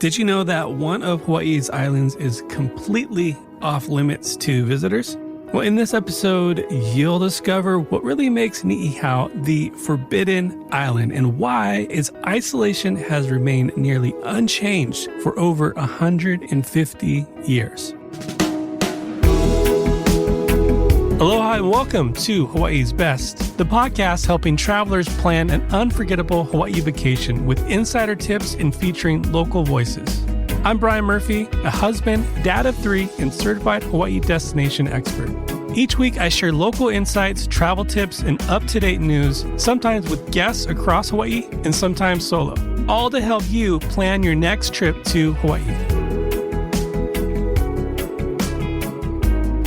Did you know that one of Hawaii's islands is completely off limits to visitors? Well, in this episode, you'll discover what really makes Niʻihau the forbidden island and why its isolation has remained nearly unchanged for over 150 years. Aloha and welcome to Hawaii's Best, the podcast helping travelers plan an unforgettable Hawaii vacation with insider tips and featuring local voices. I'm Bryan Murphy, a husband, dad of three, and certified Hawaii destination expert. Each week, I share local insights, travel tips, and up-to-date news, sometimes with guests across Hawaii and sometimes solo, all to help you plan your next trip to Hawaii.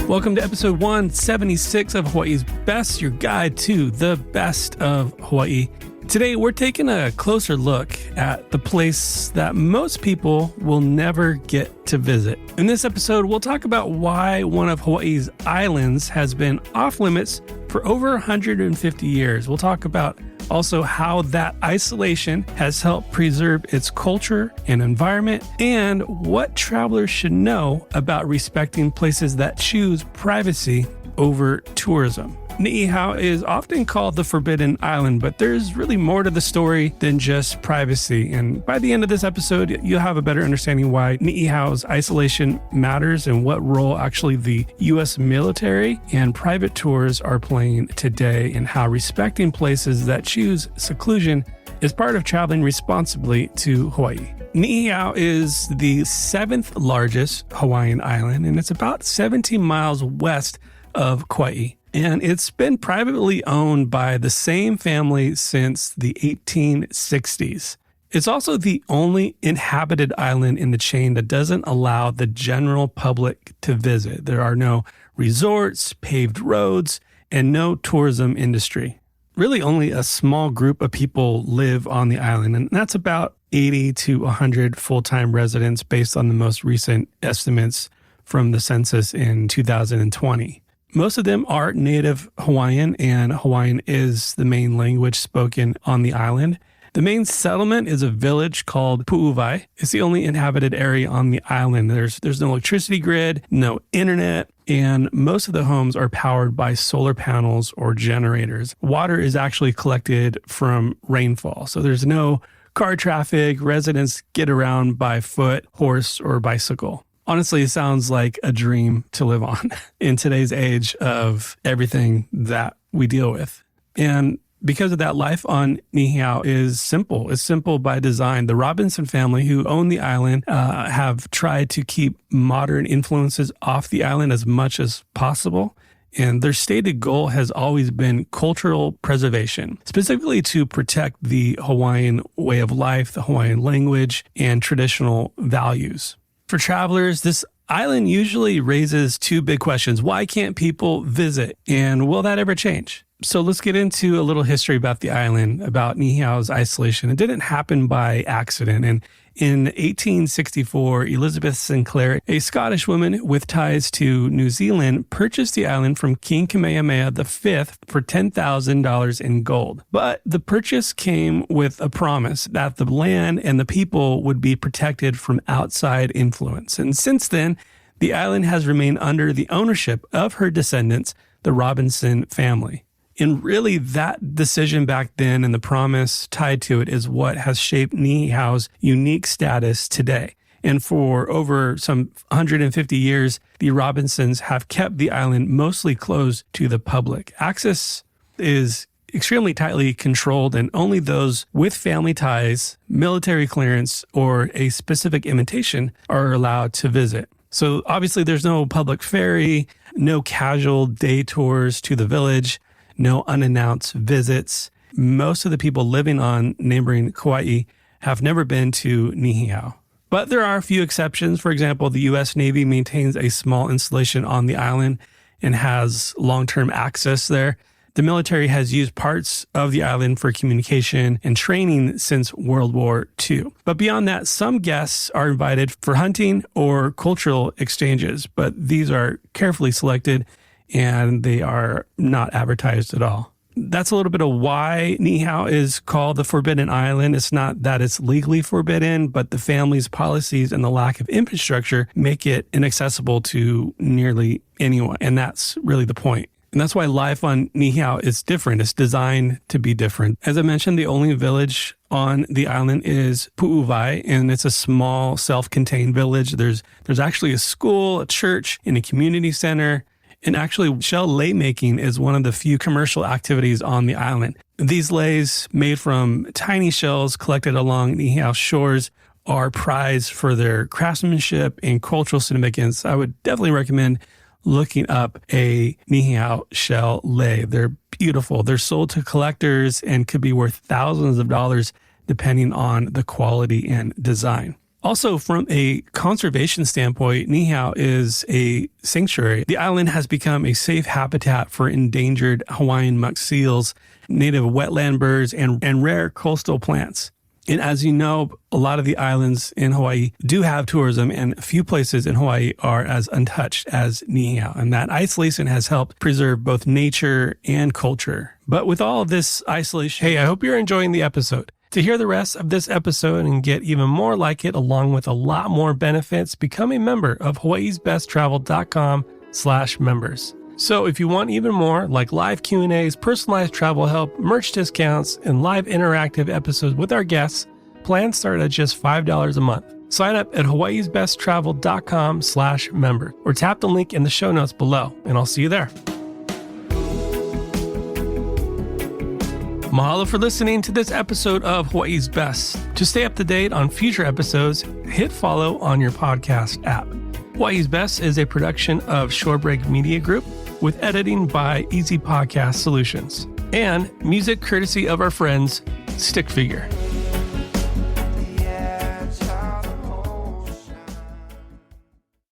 Welcome to episode 176 of Hawaii's Best, your guide to the best of Hawaii. Today, we're taking a closer look at the place that most people will never get to visit. In this episode, we'll talk about why one of Hawaii's islands has been off limits for over 150 years. We'll talk about also how that isolation has helped preserve its culture and environment, and what travelers should know about respecting places that choose privacy over tourism. Niʻihau is often called the Forbidden Island, but there's really more to the story than just privacy. And by the end of this episode, you'll have a better understanding why Niʻihau's isolation matters and what role actually the U.S. military and private tours are playing today, and how respecting places that choose seclusion is part of traveling responsibly to Hawaii. Niʻihau is the seventh largest Hawaiian island, and it's about 17 miles west of Kauai. And it's been privately owned by the same family since the 1860s. It's also the only inhabited island in the chain that doesn't allow the general public to visit. There are no resorts, paved roads, and no tourism industry. Really only a small group of people live on the island, and that's about 80 to 100 full-time residents based on the most recent estimates from the census in 2020. Most of them are native Hawaiian, and Hawaiian is the main language spoken on the island. The main settlement is a village called Pu'uwai. It's the only inhabited area on the island. There's no electricity grid, no internet, and most of the homes are powered by solar panels or generators. Water is actually collected from rainfall, so there's no car traffic. Residents get around by foot, horse, or bicycle. Honestly, it sounds like a dream to live on in today's age of everything that we deal with. And because of that, life on Niʻihau is simple. It's simple by design. The Robinson family, who own the island, have tried to keep modern influences off the island as much as possible. And their stated goal has always been cultural preservation, specifically to protect the Hawaiian way of life, the Hawaiian language, and traditional values. For travelers, this island usually raises two big questions. Why can't people visit? And will that ever change? So let's get into a little history about the island, about Niʻihau's isolation. It didn't happen by accident. And in 1864, Elizabeth Sinclair, a Scottish woman with ties to New Zealand, purchased the island from King Kamehameha V for $10,000 in gold. But the purchase came with a promise that the land and the people would be protected from outside influence. And since then, the island has remained under the ownership of her descendants, the Robinson family. And really, that decision back then and the promise tied to it is what has shaped Niʻihau's unique status today. And for over some 150 years, the Robinsons have kept the island mostly closed to the public. Access is extremely tightly controlled, and only those with family ties, military clearance, or a specific invitation are allowed to visit. So obviously, there's no public ferry, no casual day tours to the village, no unannounced visits. Most of the people living on neighboring Kauai have never been to Niʻihau. But there are a few exceptions. For example, the U.S. Navy maintains a small installation on the island and has long-term access there. The military has used parts of the island for communication and training since World War II. But beyond that, some guests are invited for hunting or cultural exchanges, but these are carefully selected and they are not advertised at all. That's a little bit of why Niʻihau is called the Forbidden Island. It's not that it's legally forbidden, but the family's policies and the lack of infrastructure make it inaccessible to nearly anyone. And that's really the point. And that's why life on Niʻihau is different. It's designed to be different. As I mentioned, the only village on the island is Pu'uwai, and it's a small self-contained village. There's actually a school, a church, and a community center. And actually, shell lei making is one of the few commercial activities on the island. These leis, made from tiny shells collected along Niʻihau shores, are prized for their craftsmanship and cultural significance. I would definitely recommend looking up a Niʻihau shell lei. They're beautiful. They're sold to collectors and could be worth thousands of dollars depending on the quality and design. Also, from a conservation standpoint, Niʻihau is a sanctuary. The island has become a safe habitat for endangered Hawaiian muck seals, native wetland birds, and rare coastal plants. And as you know, a lot of the islands in Hawaii do have tourism, and few places in Hawaii are as untouched as Niʻihau. And that isolation has helped preserve both nature and culture. But with all of this isolation, hey, I hope you're enjoying the episode. To hear the rest of this episode and get even more like it, along with a lot more benefits, become a member of hawaiisbesttravel.com/members. So if you want even more, like live Q&As, personalized travel help, merch discounts, and live interactive episodes with our guests, plans start at just $5 a month. Sign up at hawaiisbesttravel.com/member or tap the link in the show notes below, and I'll see you there. Mahalo for listening to this episode of Hawaii's Best. To stay up to date on future episodes, hit follow on your podcast app. Hawaii's Best is a production of Shorebreak Media Group with editing by Easy Podcast Solutions and music courtesy of our friends Stick Figure.